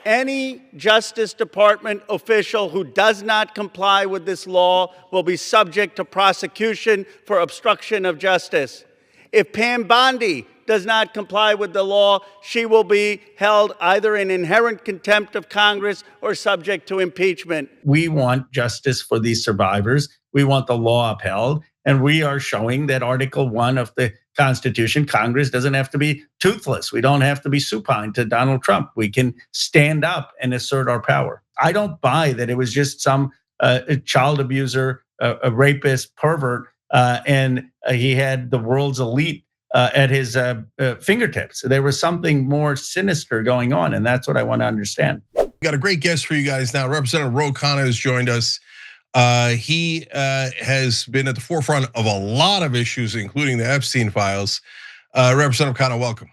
Any Justice Department official who does not comply with this law will be subject to prosecution for obstruction of justice. If Pam Bondi does not comply with the law, she will be held either in inherent contempt of Congress or subject to impeachment. We want justice for these survivors. We want the law upheld. And we are showing that Article 1 of the Constitution, Congress doesn't have to be toothless. We don't have to be supine to Donald Trump. We can stand up and assert our power. I don't buy that it was just some child abuser, a rapist, pervert, and he had the world's elite at his fingertips. There was something more sinister going on, and that's what I want to understand. We got a great guest for you guys now. Representative Ro Khanna has joined us. He has been at the forefront of a lot of issues, including the Epstein files. Representative Khanna, welcome.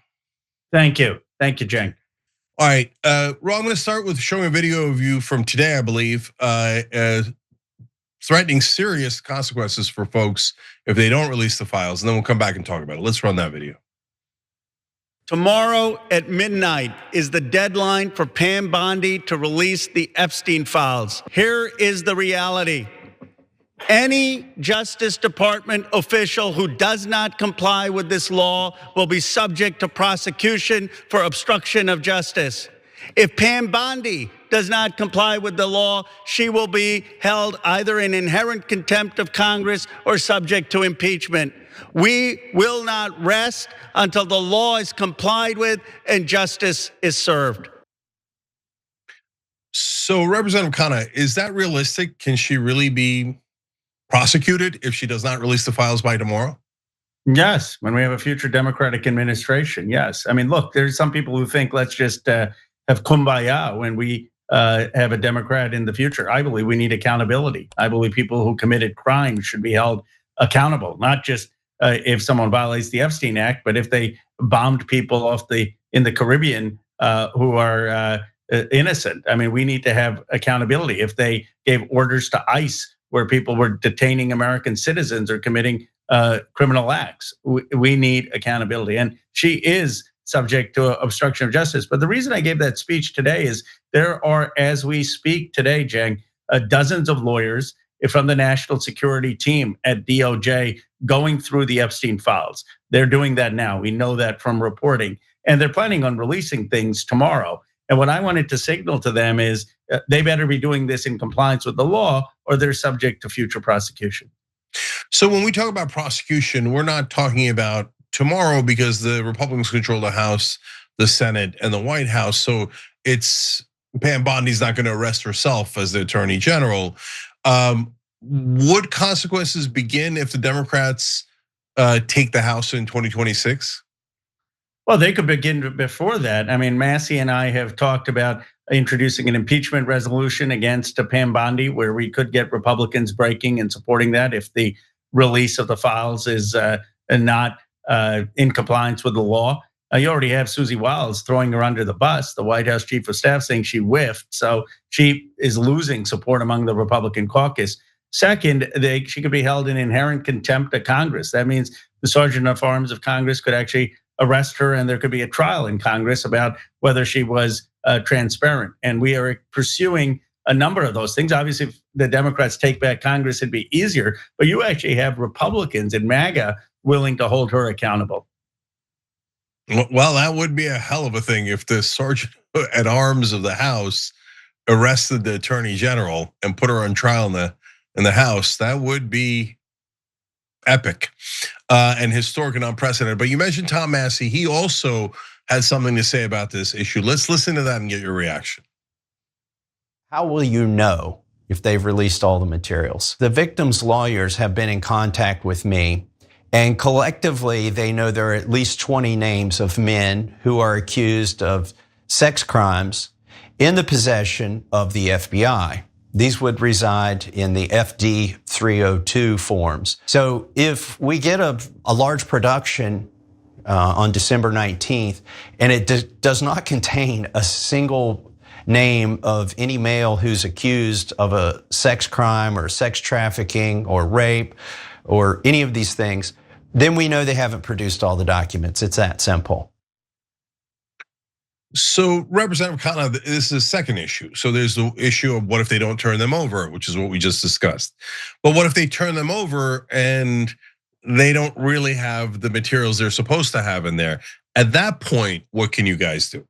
Thank you, Cenk. All right, Ro, I'm going to start with showing a video of you from today, I believe, threatening serious consequences for folks if they don't release the files, and then we'll come back and talk about it. Let's run that video. Tomorrow at midnight is the deadline for Pam Bondi to release the Epstein files. Here is the reality. Any Justice Department official who does not comply with this law will be subject to prosecution for obstruction of justice. If Pam Bondi does not comply with the law, she will be held either in inherent contempt of Congress or subject to impeachment. We will not rest until the law is complied with and justice is served. So, Representative Khanna, is that realistic? Can she really be prosecuted if she does not release the files by tomorrow? Yes, when we have a future Democratic administration, yes. I mean, look, there's some people who think let's just have kumbaya when we have a Democrat in the future. I believe we need accountability. I believe people who committed crimes should be held accountable, not just if someone violates the Epstein Act, but if they bombed people in the Caribbean who are innocent. I mean, we need to have accountability. If they gave orders to ICE where people were detaining American citizens or committing criminal acts, we need accountability. And she is subject to obstruction of justice. But the reason I gave that speech today is there are, as we speak today, Cenk, dozens of lawyers from the national security team at DOJ going through the Epstein files. They're doing that now. We know that from reporting. And they're planning on releasing things tomorrow. And what I wanted to signal to them is they better be doing this in compliance with the law or they're subject to future prosecution. So when we talk about prosecution, we're not talking about tomorrow because the Republicans control the House, the Senate, and the White House. So it's Pam Bondi's not going to arrest herself as the Attorney General. Would consequences begin if the Democrats take the House in 2026? Well, they could begin before that. I mean, Massie and I have talked about introducing an impeachment resolution against Pam Bondi, where we could get Republicans breaking and supporting that if the release of the files is not in compliance with the law. You already have Susie Wiles throwing her under the bus, the White House chief of staff saying she whiffed. So she is losing support among the Republican caucus. Second, she could be held in inherent contempt of Congress. That means the Sergeant of Arms of Congress could actually arrest her and there could be a trial in Congress about whether she was transparent. And we are pursuing a number of those things. Obviously, if the Democrats take back Congress, it'd be easier, but you actually have Republicans in MAGA willing to hold her accountable. Well, that would be a hell of a thing if the Sergeant at Arms of the House arrested the Attorney General and put her on trial in the House. That would be epic and historic and unprecedented. But you mentioned Tom Massie. He also had something to say about this issue. Let's listen to that and get your reaction. How will you know if they've released all the materials? The victims' lawyers have been in contact with me, and collectively they know there are at least 20 names of men who are accused of sex crimes in the possession of the FBI. These would reside in the FD 302 forms. So if we get a large production on December 19th, and it does not contain a single name of any male who's accused of a sex crime or sex trafficking or rape or any of these things, then we know they haven't produced all the documents. It's that simple. So Representative Khanna, this is a second issue. So there's the issue of what if they don't turn them over, which is what we just discussed. But what if they turn them over and they don't really have the materials they're supposed to have in there? At that point, what can you guys do?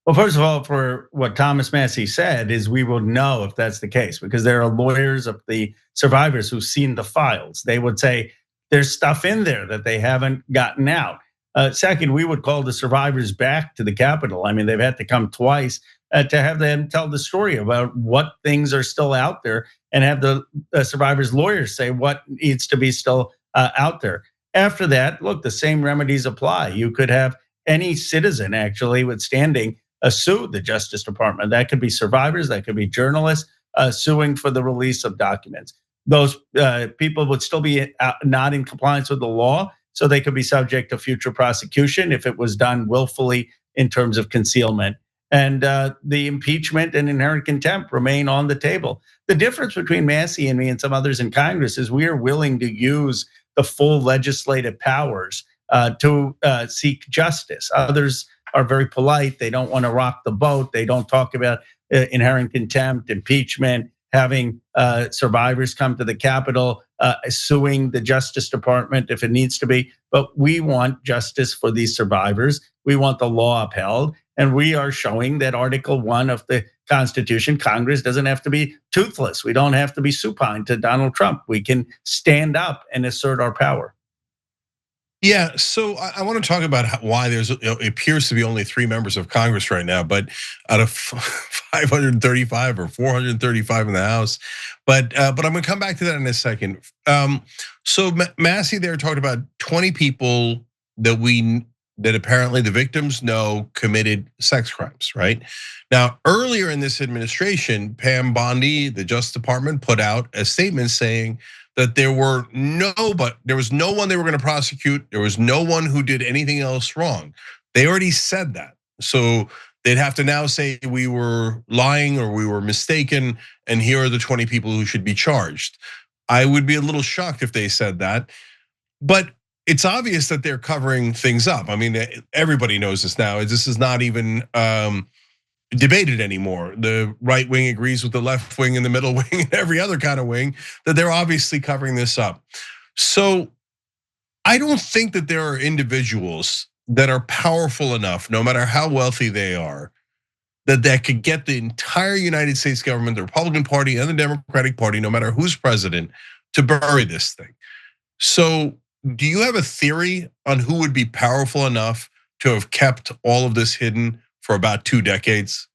Well, first of all, for what Thomas Massie said is we will know if that's the case because there are lawyers of the survivors who've seen the files. They would say there's stuff in there that they haven't gotten out. Second, we would call the survivors back to the Capitol. I mean, they've had to come twice to have them tell the story about what things are still out there and have the survivors' lawyers say what needs to be still out there. After that, look, the same remedies apply. You could have any citizen actually withstanding sue the Justice Department. That could be survivors, that could be journalists suing for the release of documents. Those people would still be not in compliance with the law, so they could be subject to future prosecution if it was done willfully in terms of concealment. And the impeachment and inherent contempt remain on the table. The difference between Massie and me and some others in Congress is we are willing to use the full legislative powers to seek justice. Others are very polite. They don't want to rock the boat. They don't talk about inherent contempt, impeachment, having survivors come to the Capitol, suing the Justice Department if it needs to be. But we want justice for these survivors. We want the law upheld. And we are showing that Article 1 of the Constitution, Congress doesn't have to be toothless. We don't have to be supine to Donald Trump. We can stand up and assert our power. Yeah, so I want to talk about why there's it appears to be only 3 members of Congress right now, but out of 535 or 435 in the House. But I'm going to come back to that in a second. So Massie there talked about 20 people that apparently the victims know committed sex crimes, right? Now, earlier in this administration, Bondi, the Justice Department, put out a statement saying that there was no one they were going to prosecute. There was no one who did anything else wrong. They already said that. So they'd have to now say we were lying or we were mistaken, and here are the 20 people who should be charged. I would be a little shocked if they said that, but it's obvious that they're covering things up. I mean, everybody knows this now. This is not even debated anymore. The right wing agrees with the left wing and the middle wing and every other kind of wing that they're obviously covering this up. So I don't think that there are individuals that are powerful enough, no matter how wealthy they are, that could get the entire United States government, the Republican Party and the Democratic Party, no matter who's president, to bury this thing. So do you have a theory on who would be powerful enough to have kept all of this hidden for about 2 decades?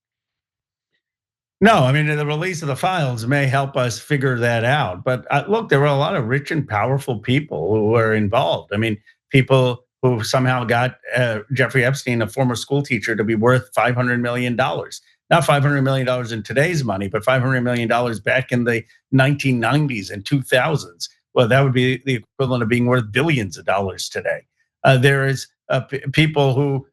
No, I mean, the release of the files may help us figure that out. But look, there were a lot of rich and powerful people who were involved. I mean, people who somehow got Jeffrey Epstein, a former school teacher, to be worth $500 million. Not $500 million in today's money, but $500 million back in the 1990s and 2000s. Well, that would be the equivalent of being worth billions of dollars today. There is people who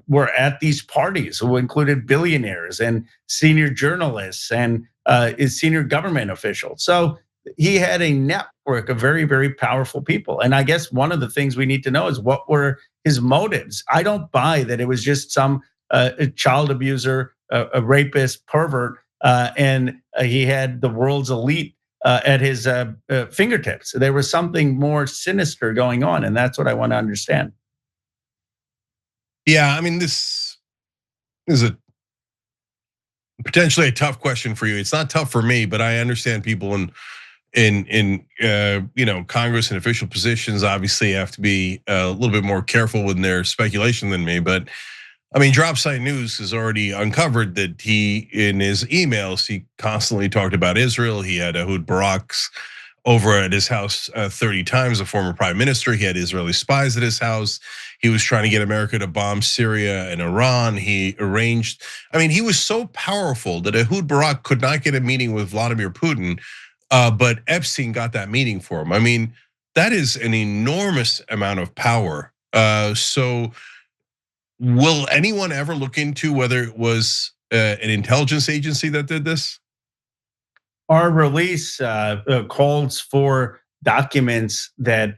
were at these parties who included billionaires and senior journalists and senior government officials. So he had a network of very, very powerful people. And I guess one of the things we need to know is what were his motives. I don't buy that it was just some child abuser, a rapist, pervert, and he had the world's elite at his fingertips. There was something more sinister going on, and that's what I want to understand. Yeah, I mean, this is potentially a tough question for you. It's not tough for me, but I understand people in Congress and official positions obviously have to be a little bit more careful with their speculation than me. But I mean, Dropsite News has already uncovered that he, in his emails, he constantly talked about Israel. He had Ehud Barak's over at his house 30 times, a former prime minister. He had Israeli spies at his house. He was trying to get America to bomb Syria and Iran. He arranged, I mean, he was so powerful that Ehud Barak could not get a meeting with Vladimir Putin, but Epstein got that meeting for him. I mean, that is an enormous amount of power. So will anyone ever look into whether it was an intelligence agency that did this? Our release calls for documents that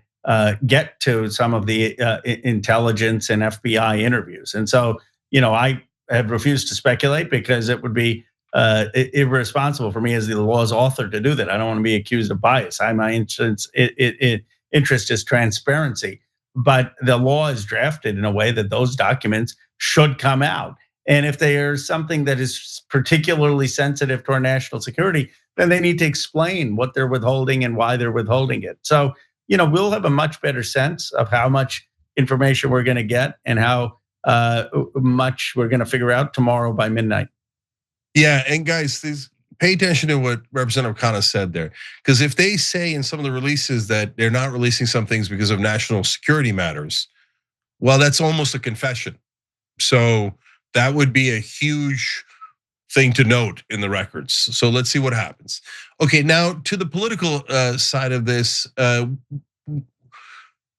get to some of the intelligence and FBI interviews. And so I have refused to speculate because it would be irresponsible for me as the law's author to do that. I don't want to be accused of bias. My interest is transparency, but the law is drafted in a way that those documents should come out. And if there's something that is particularly sensitive to our national security, then they need to explain what they're withholding and why they're withholding it. So, we'll have a much better sense of how much information we're going to get and how much we're going to figure out tomorrow by midnight. Yeah, and guys, pay attention to what Representative Khanna said there, because if they say in some of the releases that they're not releasing some things because of national security matters, well, that's almost a confession. So that would be a huge thing to note in the records. So let's see what happens. Okay, now to the political side of this,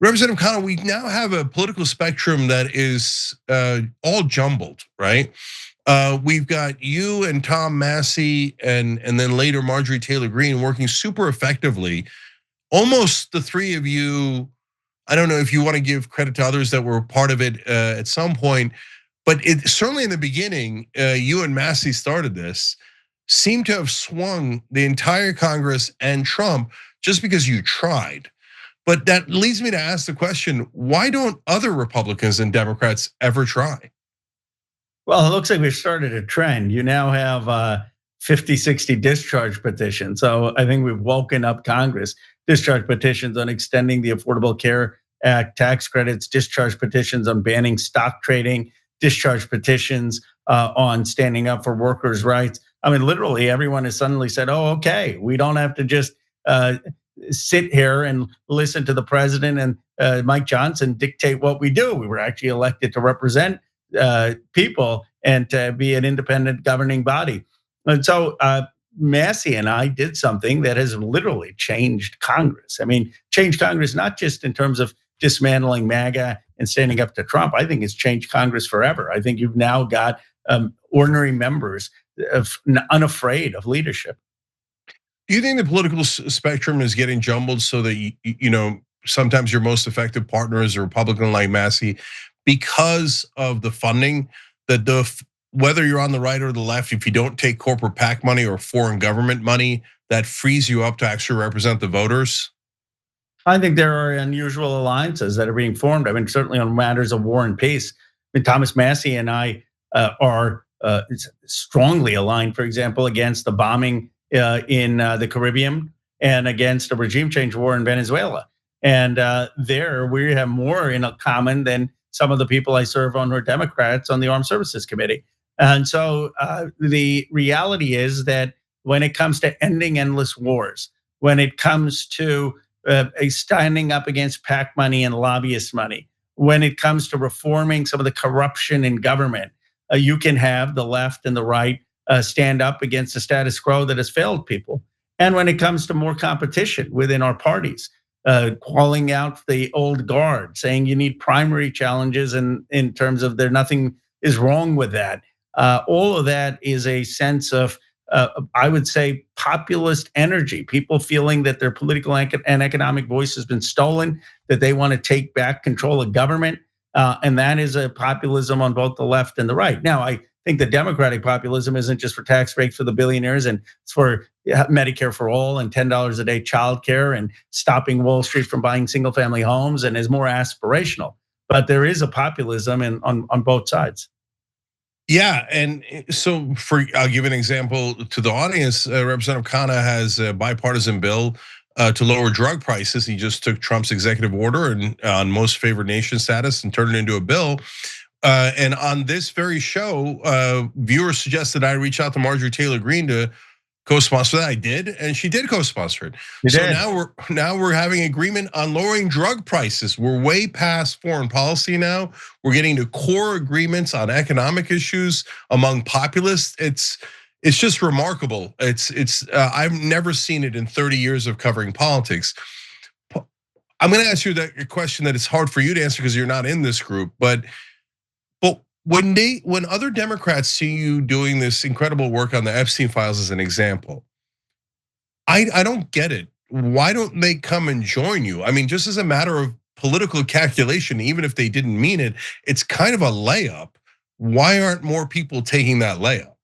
Representative Khanna, we now have a political spectrum that is all jumbled, right? We've got you and Tom Massie and then later Marjorie Taylor Greene working super effectively. Almost the three of you, I don't know if you want to give credit to others that were part of it at some point, but it certainly in the beginning, you and Massie started this, seemed to have swung the entire Congress and Trump just because you tried. But that leads me to ask the question, why don't other Republicans and Democrats ever try? Well, it looks like we've started a trend. You now have 50, 60 discharge petitions. So I think we've woken up Congress. Discharge petitions on extending the Affordable Care Act tax credits, discharge petitions on banning stock trading, discharge petitions on standing up for workers' rights. I mean, literally everyone has suddenly said, oh, okay, we don't have to just sit here and listen to the president and Mike Johnson dictate what we do. We were actually elected to represent people and to be an independent governing body. And so Massie and I did something that has literally changed Congress. I mean, changed Congress not just in terms of dismantling MAGA and standing up to Trump. I think it's changed Congress forever. I think you've now got ordinary members unafraid of leadership. Do you think the political spectrum is getting jumbled so that sometimes your most effective partner is a Republican like Massie because of the funding, that whether you're on the right or the left, if you don't take corporate PAC money or foreign government money, that frees you up to actually represent the voters? I think there are unusual alliances that are being formed. I mean, certainly on matters of war and peace. I mean, Thomas Massie and I are strongly aligned, for example, against the bombing in the Caribbean and against a regime change war in Venezuela. And there we have more in common than some of the people I serve on who are Democrats on the Armed Services Committee. And so the reality is that when it comes to ending endless wars, when it comes to standing up against PAC money and lobbyist money, when it comes to reforming some of the corruption in government, you can have the left and the right stand up against the status quo that has failed people. And when it comes to more competition within our parties, calling out the old guard, saying you need primary challenges in terms of nothing is wrong with that. All of that is a sense of, I would say, populist energy, people feeling that their political and economic voice has been stolen, that they want to take back control of government. And that is a populism on both the left and the right. Now, I think the Democratic populism isn't just for tax breaks for the billionaires, and it's for Medicare for all and $10 a day childcare and stopping Wall Street from buying single family homes, and is more aspirational. But there is a populism on both sides. Yeah, and so I'll give an example to the audience. Representative Khanna has a bipartisan bill to lower drug prices. He just took Trump's executive order and on most favored nation status and turned it into a bill. And on this very show, viewers suggested I reach out to Marjorie Taylor Greene to co-sponsor that. I did, and she did co-sponsor it. Now we're having agreement on lowering drug prices. We're way past foreign policy now. We're getting to core agreements on economic issues among populists. It's just remarkable. I've never seen it in 30 years of covering politics. I'm going to ask you a question that it's hard for you to answer because you're not in this group, but when other Democrats see you doing this incredible work on the Epstein files as an example, I don't get it. Why don't they come and join you? I mean, just as a matter of political calculation, even if they didn't mean it, it's kind of a layup. why aren't more people taking that layup?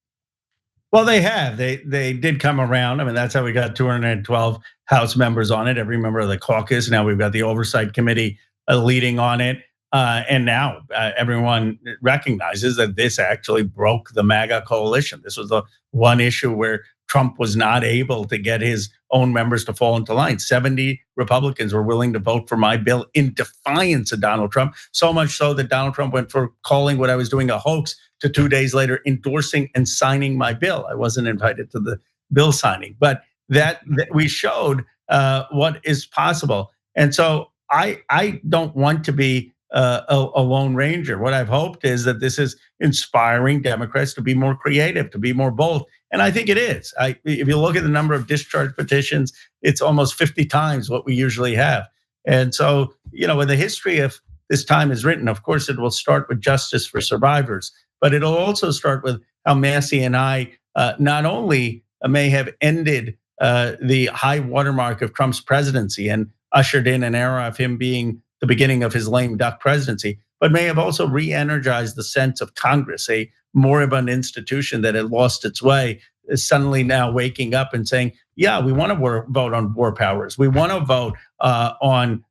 Well, they have. They did come around. I mean, that's how we got 212 House members on it. Every member of the caucus. Now we've got the Oversight Committee leading on it. And now everyone recognizes that this actually broke the MAGA coalition. This was the one issue where Trump was not able to get his own members to fall into line. 70 Republicans were willing to vote for my bill in defiance of Donald Trump. So much so that Donald Trump went for calling what I was doing a hoax to 2 days later endorsing and signing my bill. I wasn't invited to the bill signing, but that we showed what is possible. And so I don't want to be a lone ranger. What I've hoped is that this is inspiring Democrats to be more creative, to be more bold. And I think it is. If you look at the number of discharge petitions, it's almost 50 times what we usually have. And so, when the history of this time is written, of course, it will start with justice for survivors, but it'll also start with how Massie and I not only may have ended the high watermark of Trump's presidency and ushered in an era of him being the beginning of his lame duck presidency, but may have also re-energized the sense of Congress, a moribund institution that had lost its way, is suddenly now waking up and saying, yeah, we want to vote on war powers. We want to vote on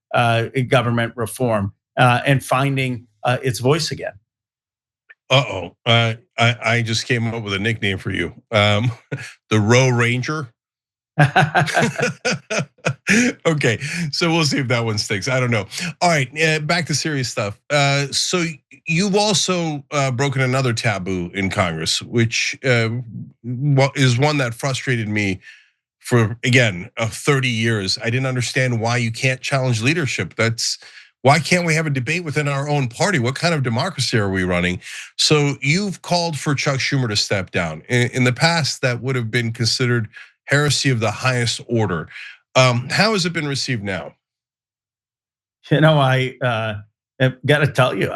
government reform and finding its voice again. I just came up with a nickname for you. The Ro Ranger. Okay, so we'll see if that one sticks. I don't know. All right, back to serious stuff. So you've also broken another taboo in Congress, which is one that frustrated me for, again, 30 years. I didn't understand why you can't challenge leadership. Why can't we have a debate within our own party? What kind of democracy are we running? So you've called for Chuck Schumer to step down. In the past, that would have been considered heresy of the highest order. How has it been received now? I have got to tell you,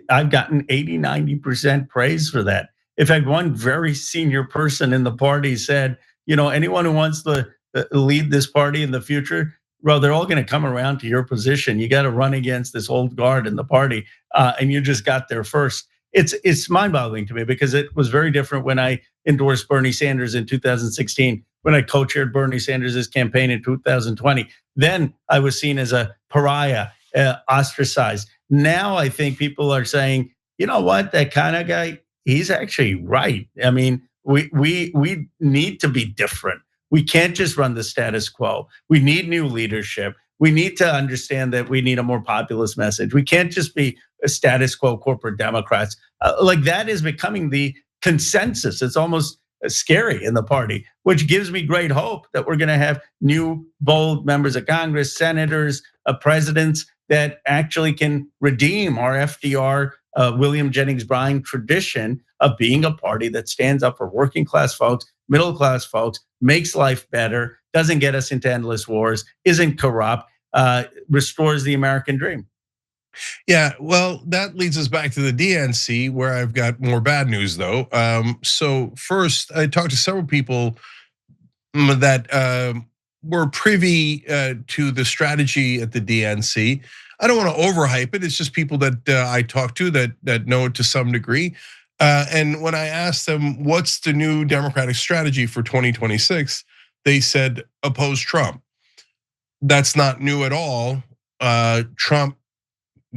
I've gotten 80-90% praise for that. In fact, one very senior person in the party said, anyone who wants to lead this party in the future, well, they're all going to come around to your position. You got to run against this old guard in the party, and you just got there first. It's mind-boggling to me because it was very different when I endorsed Bernie Sanders in 2016, when I co-chaired Bernie Sanders' campaign in 2020. Then I was seen as a pariah, ostracized. Now I think people are saying, you know what, that kind of guy, he's actually right. I mean, we need to be different. We can't just run the status quo. We need new leadership. We need to understand that we need a more populist message. We can't just be a status quo corporate Democrats. Like that is becoming the consensus. It's almost scary in the party, which gives me great hope that we're going to have new, bold members of Congress, senators, presidents that actually can redeem our FDR, William Jennings Bryan tradition of being a party that stands up for working class folks, middle class folks, makes life better, doesn't get us into endless wars, isn't corrupt, restores the American dream. Yeah, well, that leads us back to the DNC, where I've got more bad news, though. So first, I talked to several people that were privy to the strategy at the DNC. I don't want to overhype it. It's just people that I talked to that know it to some degree. And when I asked them, what's the new Democratic strategy for 2026, they said, oppose Trump. That's not new at all. Trump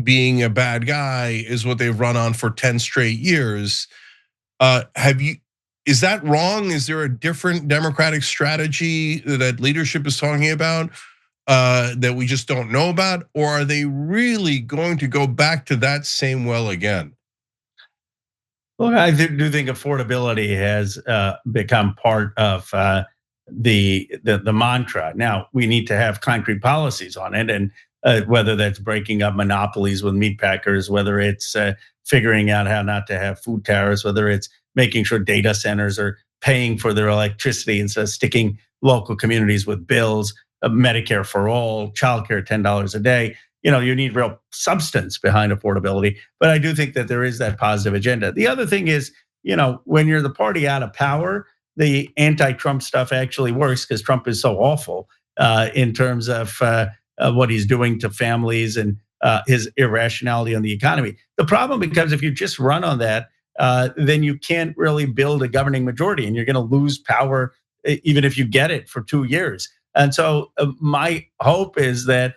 being a bad guy is what they've run on for 10 straight years. Is that wrong? Is there a different Democratic strategy that leadership is talking about that we just don't know about? Or are they really going to go back to that same well again? Well, I do think affordability has become part of the mantra. Now we need to have concrete policies on it, and whether that's breaking up monopolies with meat packers, whether it's figuring out how not to have food tariffs, whether it's making sure data centers are paying for their electricity instead of sticking local communities with bills, Medicare for all, childcare $10 a day. You need real substance behind affordability. But I do think that there is that positive agenda. The other thing is, when you're the party out of power, the anti-Trump stuff actually works because Trump is so awful in terms of what he's doing to families and his irrationality on the economy. The problem becomes if you just run on that, then you can't really build a governing majority, and you're going to lose power even if you get it for 2 years. And so my hope is that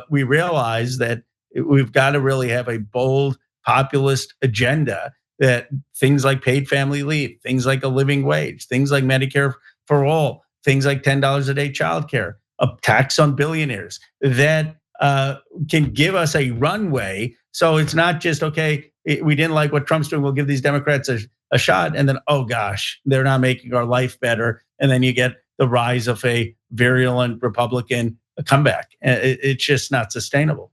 we realize that we've got to really have a bold populist agenda, that things like paid family leave, things like a living wage, things like Medicare for all, things like $10 a day childcare, a tax on billionaires, that can give us a runway. So it's not just, okay, we didn't like what Trump's doing, we'll give these Democrats a shot, and then, oh gosh, they're not making our life better. And then you get the rise of a virulent Republican comeback. It's just not sustainable.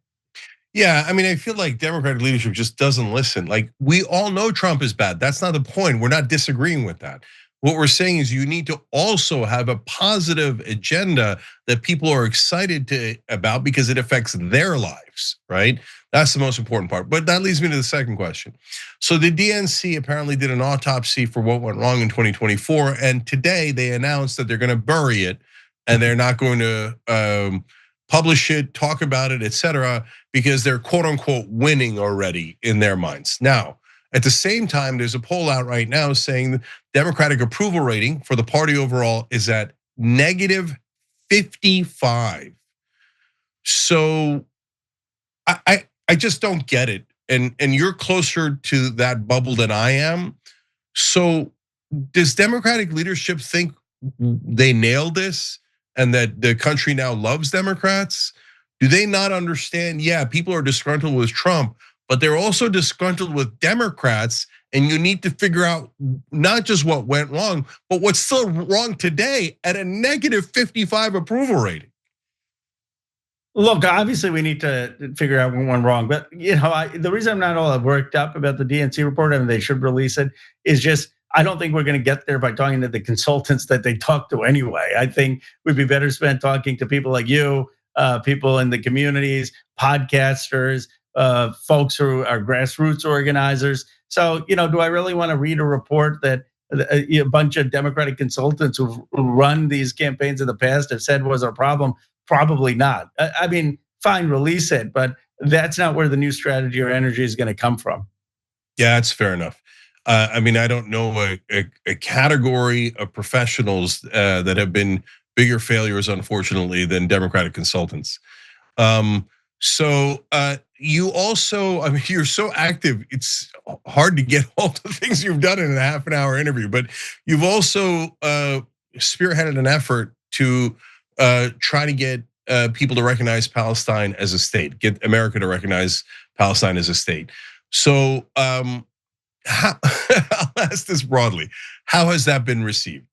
Yeah, I mean, I feel like Democratic leadership just doesn't listen. Like, we all know Trump is bad. That's not the point. We're not disagreeing with that. What we're saying is you need to also have a positive agenda that people are excited about because it affects their lives, right? That's the most important part. But that leads me to the second question. So the DNC apparently did an autopsy for what went wrong in 2024, and today they announced that they're going to bury it and they're not going to publish it, talk about it, etc., because they're quote unquote winning already in their minds. Now, at the same time, there's a poll out right now saying the Democratic approval rating for the party overall is at -55. So I just don't get it. And you're closer to that bubble than I am. So does Democratic leadership think they nailed this and that the country now loves Democrats? Do they not understand? Yeah, people are disgruntled with Trump, but they're also disgruntled with Democrats, and you need to figure out not just what went wrong, but what's still wrong today at a -55 approval rating. Look, obviously we need to figure out what went wrong, but the reason I'm not all worked up about the DNC report, and they should release it, is just I don't think we're going to get there by talking to the consultants that they talk to anyway. I think we'd be better spent talking to people like you, people in the communities, podcasters, folks who are grassroots organizers. So, do I really want to read a report that a bunch of Democratic consultants who've run these campaigns in the past have said was a problem? Probably not. I mean, fine, release it, but that's not where the new strategy or energy is going to come from. Yeah, that's fair enough. I mean, I don't know a category of professionals that have been bigger failures, unfortunately, than Democratic consultants. So you also, I mean, you're so active, it's hard to get all the things you've done in a half an hour interview, but you've also spearheaded an effort to try to get people to recognize Palestine as a state, get America to recognize Palestine as a state. So I'll ask this broadly, how has that been received?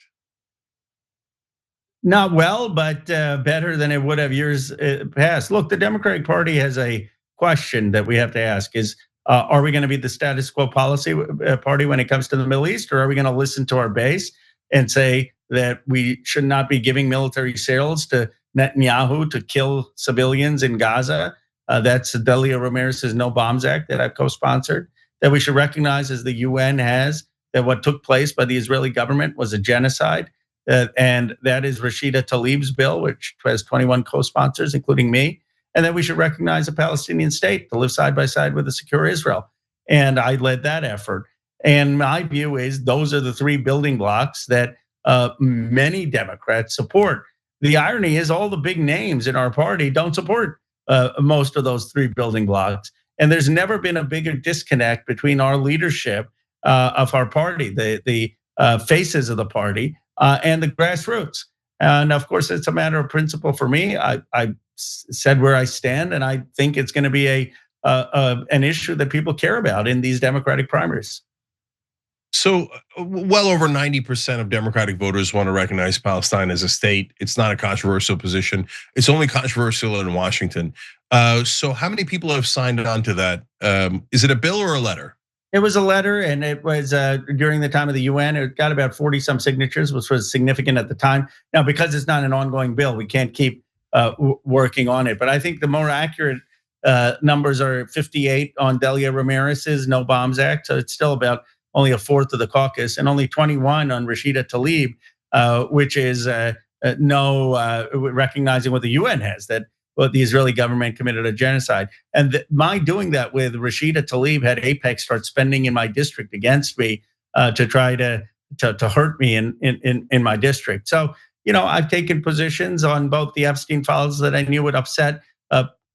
Not well, but better than it would have years past. Look, the Democratic Party has a question that we have to ask is, are we gonna be the status quo policy party when it comes to the Middle East? Or are we gonna listen to our base and say that we should not be giving military sales to Netanyahu to kill civilians in Gaza? That's Delia Ramirez's No Bombs Act that I've co-sponsored. That we should recognize, as the UN has, that what took place by the Israeli government was a genocide. And that is Rashida Tlaib's bill, which has 21 co-sponsors, including me. And then we should recognize a Palestinian state to live side by side with a secure Israel. And I led that effort. And my view is those are the three building blocks that many Democrats support. The irony is all the big names in our party don't support most of those three building blocks. And there's never been a bigger disconnect between our leadership of our party, the faces of the party, and the grassroots. And of course, it's a matter of principle for me. I said where I stand, and I think it's going to be an issue that people care about in these Democratic primaries. So well over 90% of Democratic voters want to recognize Palestine as a state. It's not a controversial position. It's only controversial in Washington. So how many people have signed on to that? Is it a bill or a letter? It was a letter, and it was during the time of the UN. It got about 40 some signatures, which was significant at the time. Now, because it's not an ongoing bill, we can't keep working on it. But I think the more accurate numbers are 58 on Delia Ramirez's No Bombs Act. So it's still about only a fourth of the caucus, and only 21 on Rashida Tlaib, which is recognizing what the UN has, that well, the Israeli government committed a genocide. And my doing that with Rashida Tlaib had AIPAC start spending in my district against me to try to hurt me in my district. So, I've taken positions on both the Epstein files that I knew would upset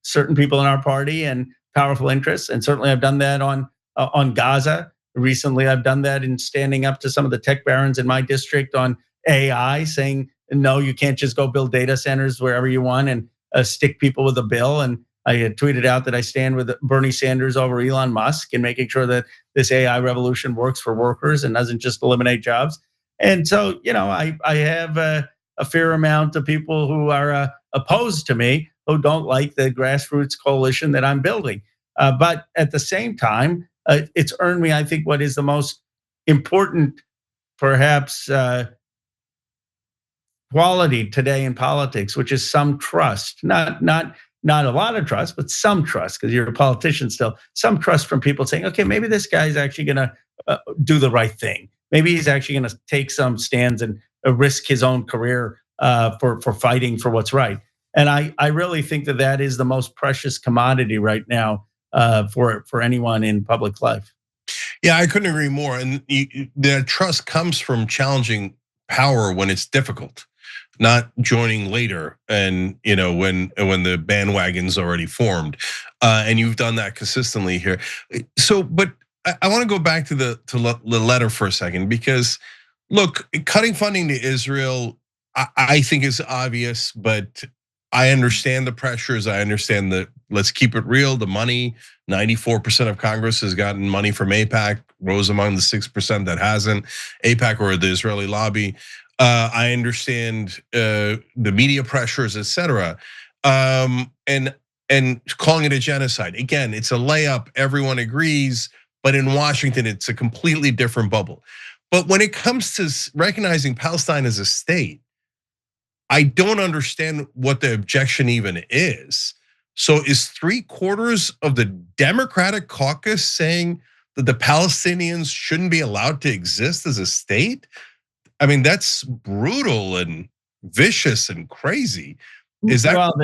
certain people in our party and powerful interests, and certainly I've done that on Gaza. Recently, I've done that in standing up to some of the tech barons in my district on AI, saying no, you can't just go build data centers wherever you want and stick people with a bill. And I had tweeted out that I stand with Bernie Sanders over Elon Musk and making sure that this AI revolution works for workers and doesn't just eliminate jobs. And so, I have a fair amount of people who are opposed to me, who don't like the grassroots coalition that I'm building. But at the same time, it's earned me, I think, what is the most important, perhaps, quality today in politics, which is some trust. Not a lot of trust, but some trust, because you're a politician still. Some trust from people saying, okay, maybe this guy's actually going to do the right thing. Maybe he's actually going to take some stands and risk his own career for fighting for what's right. And I really think that is the most precious commodity right now for anyone in public life. Yeah, I couldn't agree more. And the trust comes from challenging power when it's difficult, not joining later, and when the bandwagon's already formed, and you've done that consistently here. So, but I want to go back to the letter for a second, because look, cutting funding to Israel, I think is obvious, but I understand the pressures. I understand that. Let's keep it real. The money, 94% of Congress has gotten money from AIPAC. Rose among the 6% that hasn't. AIPAC, or the Israeli lobby. I understand the media pressures, et cetera, and calling it a genocide. Again, it's a layup. Everyone agrees, but in Washington, it's a completely different bubble. But when it comes to recognizing Palestine as a state, I don't understand what the objection even is. So is 3/4 of the Democratic caucus saying that the Palestinians shouldn't be allowed to exist as a state? I mean, that's brutal and vicious and crazy. Is that? Well,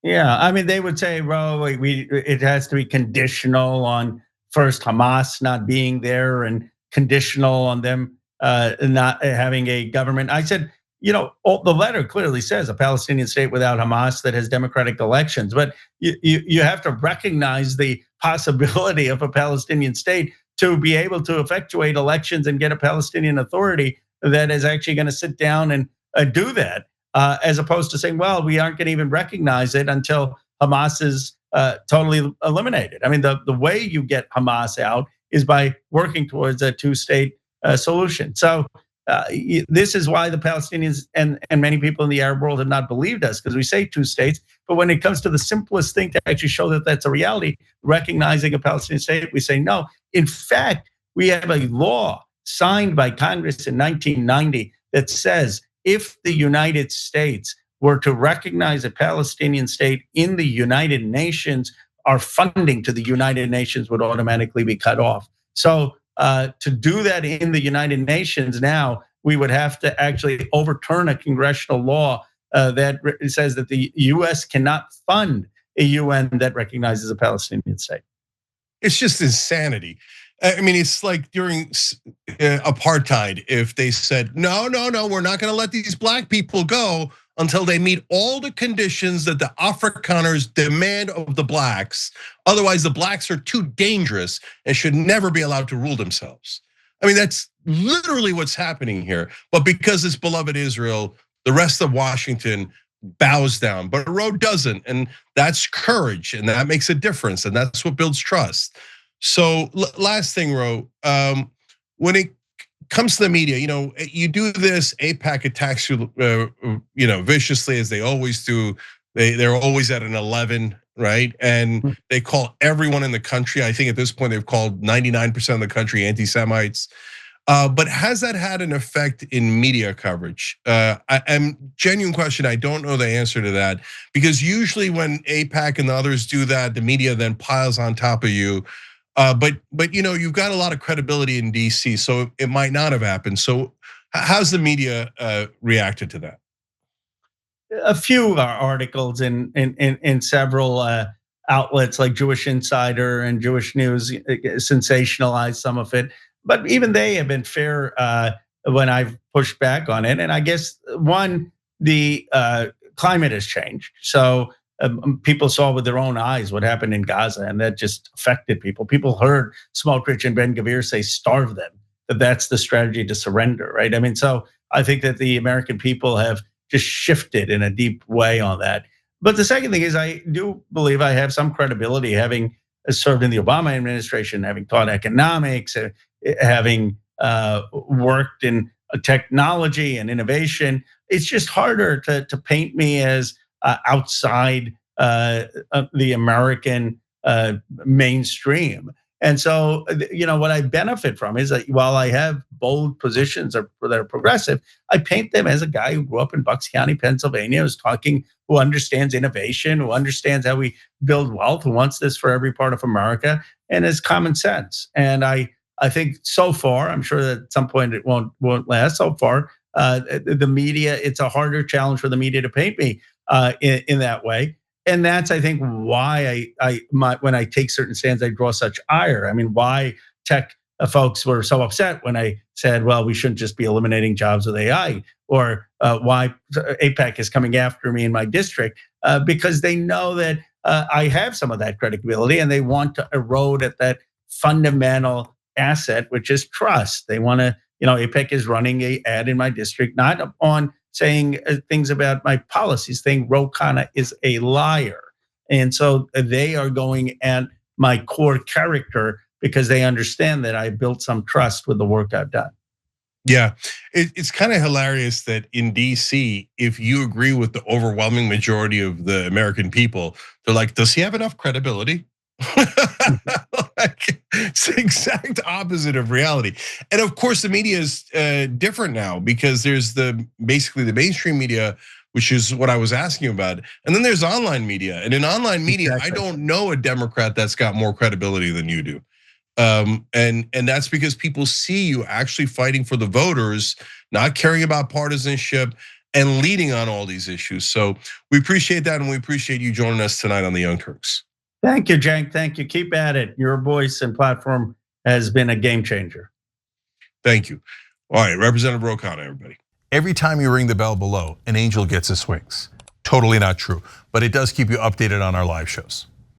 yeah, I mean, they would say, "Ro, it has to be conditional on first Hamas not being there, and conditional on them not having a government." I said, the letter clearly says a Palestinian state without Hamas that has democratic elections, but you have to recognize the possibility of a Palestinian state to be able to effectuate elections and get a Palestinian authority that is actually going to sit down and do that, as opposed to saying, well, we aren't going to even recognize it until Hamas is totally eliminated. I mean, the way you get Hamas out is by working towards a two-state solution. So this is why the Palestinians and many people in the Arab world have not believed us, because we say two states, but when it comes to the simplest thing to actually show that that's a reality, recognizing a Palestinian state, we say no. In fact, we have a law signed by Congress in 1990 that says if the United States were to recognize a Palestinian state in the United Nations, our funding to the United Nations would automatically be cut off. So to do that in the United Nations now, we would have to actually overturn a congressional law that says that the US cannot fund a UN that recognizes a Palestinian state. It's just insanity. I mean, it's like during apartheid, if they said, no, we're not gonna let these black people go until they meet all the conditions that the Afrikaners demand of the blacks. Otherwise, the blacks are too dangerous and should never be allowed to rule themselves. I mean, that's literally what's happening here. But because it's beloved Israel, the rest of Washington bows down, but Ro doesn't. And that's courage, and that makes a difference, and that's what builds trust. So last thing, Ro, when it comes to the media, you do this, AIPAC attacks you, viciously, as they always do. They're always at an 11, right? And they call everyone in the country, I think at this point they've called 99% of the country anti-Semites. But has that had an effect in media coverage? Genuine question, I don't know the answer to that, because usually when AIPAC and the others do that, the media then piles on top of you. But you've got a lot of credibility in DC, so it might not have happened. So how's the media reacted to that? a few articles in several outlets like Jewish Insider and Jewish News sensationalized some of it, but even they have been fair when I've pushed back on it. And I guess one, the climate has changed, so people saw with their own eyes what happened in Gaza, and that just affected people. People heard Smotrich and Ben-Gvir say, "Starve them." That's the strategy to surrender, right? I mean, so I think that the American people have just shifted in a deep way on that. But the second thing is, I do believe I have some credibility, having served in the Obama administration, having taught economics, having worked in technology and innovation. It's just harder to paint me as outside the American mainstream. And so, what I benefit from is that while I have bold positions that are progressive, I paint them as a guy who grew up in Bucks County, Pennsylvania, who understands innovation, who understands how we build wealth, who wants this for every part of America, and is common sense. And I think so far, I'm sure that at some point it won't last. So far, the media, it's a harder challenge for the media to paint me in that way. And that's, I think, why when I take certain stands, I draw such ire. I mean, why tech folks were so upset when I said, well, we shouldn't just be eliminating jobs with AI, or why AIPAC is coming after me in my district, because they know that I have some of that credibility, and they want to erode at that fundamental asset, which is trust. They want to, AIPAC is running an ad in my district, not on saying things about my policies, saying Ro Khanna is a liar. And so they are going at my core character because they understand that I built some trust with the work I've done. Yeah, it's kind of hilarious that in DC, if you agree with the overwhelming majority of the American people, they're like, does he have enough credibility? It's the exact opposite of reality. And of course, the media is different now, because there's basically the mainstream media, which is what I was asking about. And then there's online media. And in online media, exactly, I don't know a Democrat that's got more credibility than you do. And that's because people see you actually fighting for the voters, not caring about partisanship, and leading on all these issues. So we appreciate that, and we appreciate you joining us tonight on the Young Turks. Thank you, Cenk. Thank you. Keep at it. Your voice and platform has been a game changer. Thank you. All right, Representative Ro Khanna, everybody. Every time you ring the bell below, an angel gets his wings. Totally not true, but it does keep you updated on our live shows.